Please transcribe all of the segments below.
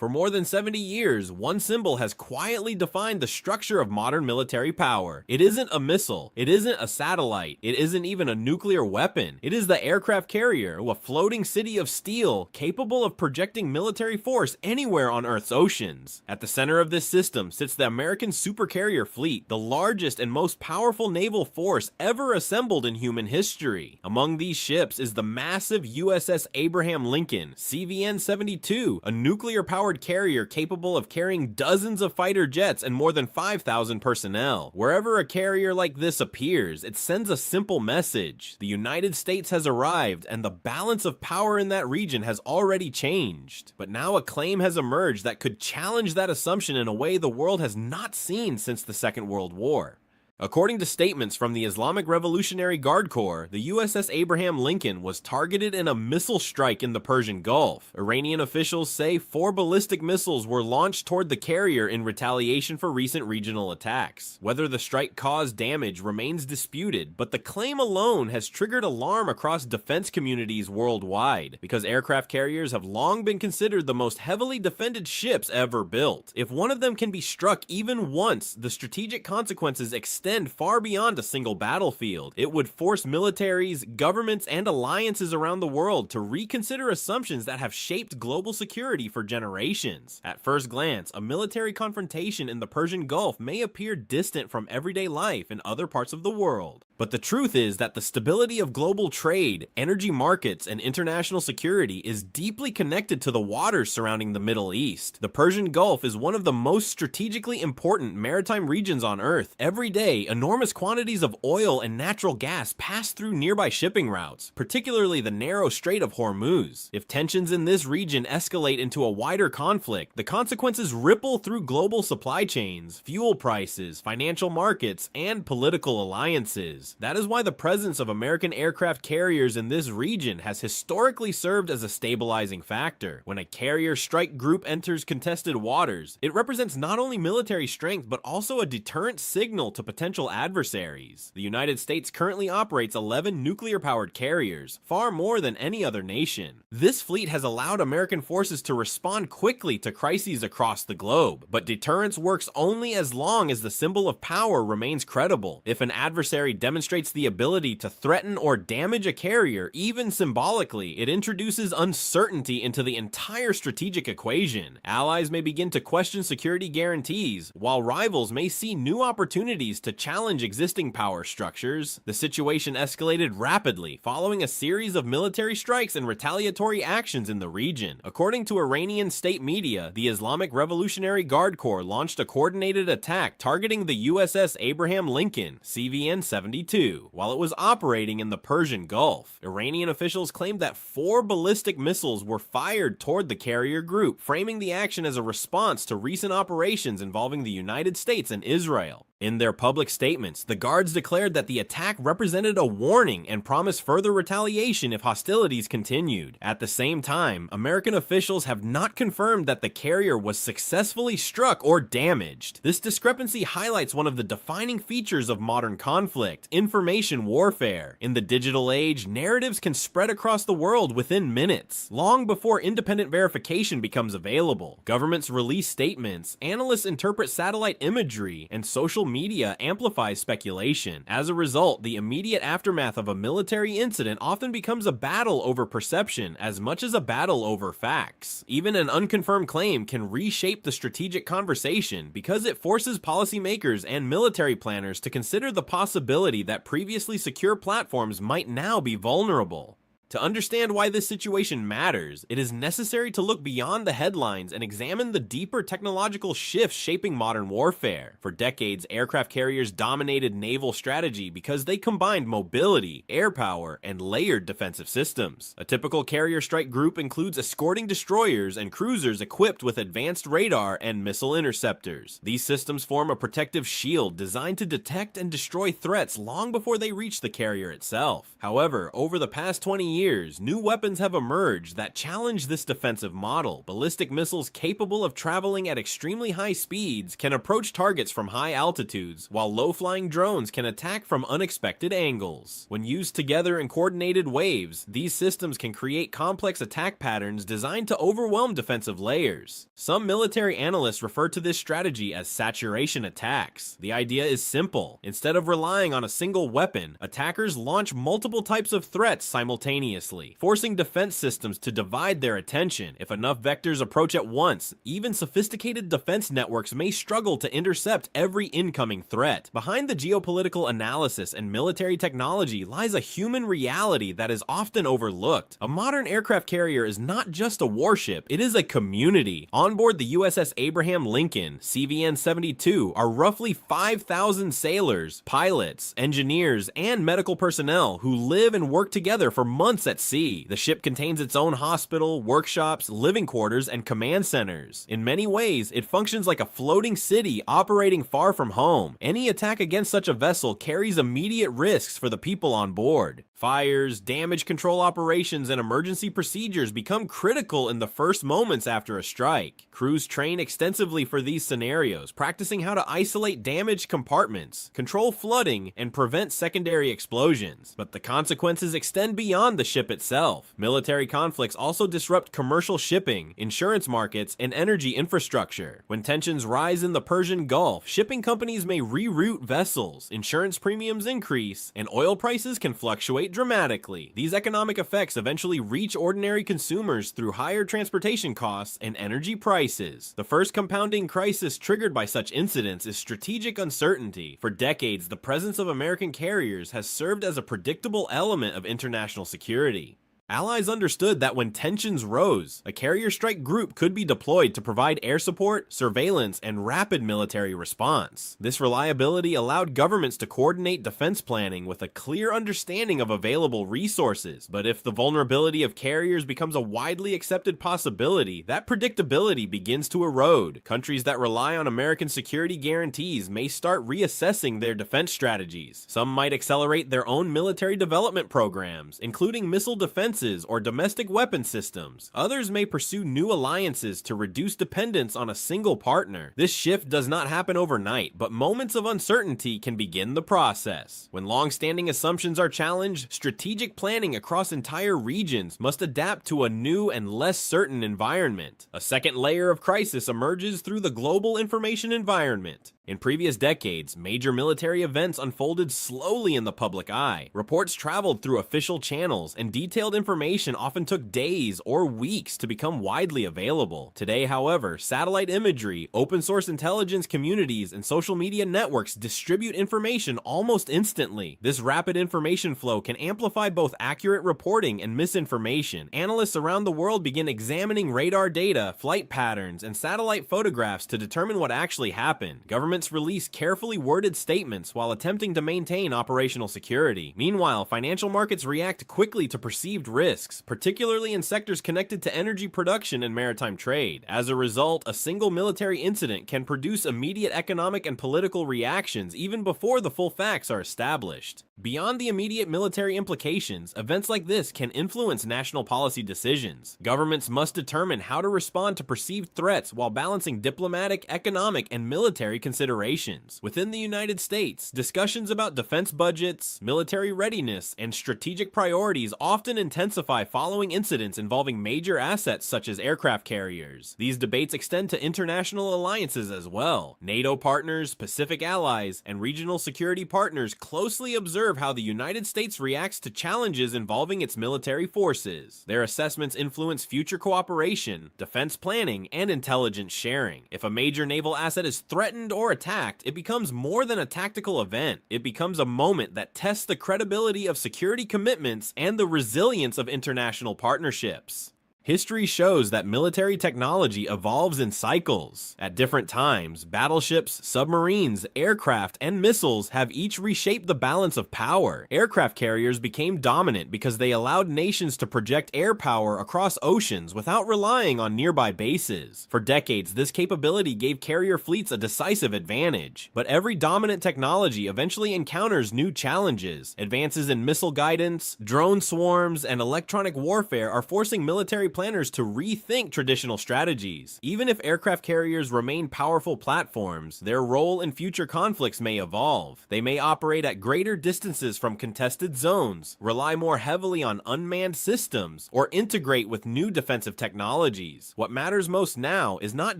For more than 70 years, one symbol has quietly defined the structure of modern military power. It isn't a missile, it isn't a satellite, it isn't even a nuclear weapon. It is the aircraft carrier, a floating city of steel capable of projecting military force anywhere on Earth's oceans. At the center of this system sits the American supercarrier fleet, the largest and most powerful naval force ever assembled in human history. Among these ships is the massive USS Abraham Lincoln, CVN-72, a nuclear-powered carrier capable of carrying dozens of fighter jets and more than 5,000 personnel. Wherever a carrier like this appears, it sends a simple message. The United States has arrived, and the balance of power in that region has already changed. But now a claim has emerged that could challenge that assumption in a way the world has not seen since the Second World War. According to statements from the Islamic Revolutionary Guard Corps, the USS Abraham Lincoln was targeted in a missile strike in the Persian Gulf. Iranian officials say 4 ballistic missiles were launched toward the carrier in retaliation for recent regional attacks. Whether the strike caused damage remains disputed, but the claim alone has triggered alarm across defense communities worldwide, because aircraft carriers have long been considered the most heavily defended ships ever built. If one of them can be struck even once, the strategic consequences extend far beyond a single battlefield. It would force militaries, governments, and alliances around the world to reconsider assumptions that have shaped global security for generations. At first glance, a military confrontation in the Persian Gulf may appear distant from everyday life in other parts of the world. But the truth is that the stability of global trade, energy markets, and international security is deeply connected to the waters surrounding the Middle East. The Persian Gulf is one of the most strategically important maritime regions on Earth. Every day, enormous quantities of oil and natural gas pass through nearby shipping routes, particularly the narrow Strait of Hormuz. If tensions in this region escalate into a wider conflict, the consequences ripple through global supply chains, fuel prices, financial markets, and political alliances. That is why the presence of American aircraft carriers in this region has historically served as a stabilizing factor. When a carrier strike group enters contested waters, it represents not only military strength but also a deterrent signal to potential adversaries. The United States currently operates 11 nuclear-powered carriers, far more than any other nation. This fleet has allowed American forces to respond quickly to crises across the globe, but deterrence works only as long as the symbol of power remains credible. If an adversary demonstrates the ability to threaten or damage a carrier, even symbolically, it introduces uncertainty into the entire strategic equation. Allies may begin to question security guarantees, while rivals may see new opportunities to challenge existing power structures. The situation escalated rapidly, following a series of military strikes and retaliatory actions in the region. According to Iranian state media, the Islamic Revolutionary Guard Corps launched a coordinated attack targeting the USS Abraham Lincoln, CVN-72, while it was operating in the Persian Gulf. Iranian officials claimed that 4 ballistic missiles were fired toward the carrier group, framing the action as a response to recent operations involving the United States and Israel. In their public statements, the guards declared that the attack represented a warning and promised further retaliation if hostilities continued. At the same time, American officials have not confirmed that the carrier was successfully struck or damaged. This discrepancy highlights one of the defining features of modern conflict: information warfare. In the digital age, narratives can spread across the world within minutes, long before independent verification becomes available. Governments release statements, analysts interpret satellite imagery, and social media amplifies speculation. As a result, the immediate aftermath of a military incident often becomes a battle over perception as much as a battle over facts. Even an unconfirmed claim can reshape the strategic conversation because it forces policymakers and military planners to consider the possibility that previously secure platforms might now be vulnerable. To understand why this situation matters, it is necessary to look beyond the headlines and examine the deeper technological shifts shaping modern warfare. For decades, aircraft carriers dominated naval strategy because they combined mobility, air power, and layered defensive systems. A typical carrier strike group includes escorting destroyers and cruisers equipped with advanced radar and missile interceptors. These systems form a protective shield designed to detect and destroy threats long before they reach the carrier itself. However, over the past 20 years, years, new weapons have emerged that challenge this defensive model. Ballistic missiles capable of traveling at extremely high speeds can approach targets from high altitudes, while low-flying drones can attack from unexpected angles. When used together in coordinated waves, these systems can create complex attack patterns designed to overwhelm defensive layers. Some military analysts refer to this strategy as saturation attacks. The idea is simple. Instead of relying on a single weapon, attackers launch multiple types of threats simultaneously, forcing defense systems to divide their attention. If enough vectors approach at once, even sophisticated defense networks may struggle to intercept every incoming threat. Behind the geopolitical analysis and military technology lies a human reality that is often overlooked. A modern aircraft carrier is not just a warship, it is a community. On board the USS Abraham Lincoln, CVN-72, are roughly 5,000 sailors, pilots, engineers, and medical personnel who live and work together for months at sea. The ship contains its own hospital, workshops, living quarters, and command centers. In many ways, it functions like a floating city operating far from home. Any attack against such a vessel carries immediate risks for the people on board. Fires, damage control operations, and emergency procedures become critical in the first moments after a strike. Crews train extensively for these scenarios, practicing how to isolate damaged compartments, control flooding, and prevent secondary explosions. But the consequences extend beyond the ship itself. Military conflicts also disrupt commercial shipping, insurance markets, and energy infrastructure. When tensions rise in the Persian Gulf, shipping companies may reroute vessels, insurance premiums increase, and oil prices can fluctuate dramatically. These economic effects eventually reach ordinary consumers through higher transportation costs and energy prices. The first compounding crisis triggered by such incidents is strategic uncertainty. For decades, the presence of American carriers has served as a predictable element of international security. Allies understood that when tensions rose, a carrier strike group could be deployed to provide air support, surveillance, and rapid military response. This reliability allowed governments to coordinate defense planning with a clear understanding of available resources. But if the vulnerability of carriers becomes a widely accepted possibility, that predictability begins to erode. Countries that rely on American security guarantees may start reassessing their defense strategies. Some might accelerate their own military development programs, including missile defense or domestic weapon systems. Others may pursue new alliances to reduce dependence on a single partner. This shift does not happen overnight, but moments of uncertainty can begin the process. When long-standing assumptions are challenged, strategic planning across entire regions must adapt to a new and less certain environment. A second layer of crisis emerges through the global information environment. In previous decades, major military events unfolded slowly in the public eye. Reports traveled through official channels, and detailed information often took days or weeks to become widely available. Today, however, satellite imagery, open-source intelligence communities, and social media networks distribute information almost instantly. This rapid information flow can amplify both accurate reporting and misinformation. Analysts around the world begin examining radar data, flight patterns, and satellite photographs to determine what actually happened. Governments release carefully worded statements while attempting to maintain operational security. Meanwhile, financial markets react quickly to perceived risks, particularly in sectors connected to energy production and maritime trade. As a result, a single military incident can produce immediate economic and political reactions even before the full facts are established. Beyond the immediate military implications, events like this can influence national policy decisions. Governments must determine how to respond to perceived threats while balancing diplomatic, economic, and military considerations. Within the United States, discussions about defense budgets, military readiness, and strategic priorities often intensify following incidents involving major assets such as aircraft carriers. These debates extend to international alliances as well. NATO partners, Pacific allies, and regional security partners closely observe how the United States reacts to challenges involving its military forces. Their assessments influence future cooperation, defense planning, and intelligence sharing. If a major naval asset is threatened or attacked, it becomes more than a tactical event. It becomes a moment that tests the credibility of security commitments and the resilience of international partnerships. History shows that military technology evolves in cycles. At different times, battleships, submarines, aircraft, and missiles have each reshaped the balance of power. Aircraft carriers became dominant because they allowed nations to project air power across oceans without relying on nearby bases. For decades, this capability gave carrier fleets a decisive advantage. But every dominant technology eventually encounters new challenges. Advances in missile guidance, drone swarms, and electronic warfare are forcing military planners to rethink traditional strategies. Even if aircraft carriers remain powerful platforms, their role in future conflicts may evolve. They may operate at greater distances from contested zones, rely more heavily on unmanned systems, or integrate with new defensive technologies. What matters most now is not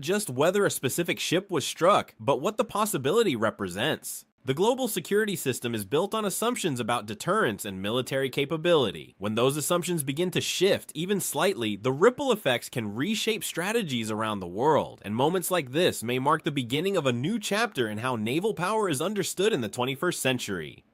just whether a specific ship was struck, but what the possibility represents. The global security system is built on assumptions about deterrence and military capability. When those assumptions begin to shift, even slightly, the ripple effects can reshape strategies around the world. And moments like this may mark the beginning of a new chapter in how naval power is understood in the 21st century.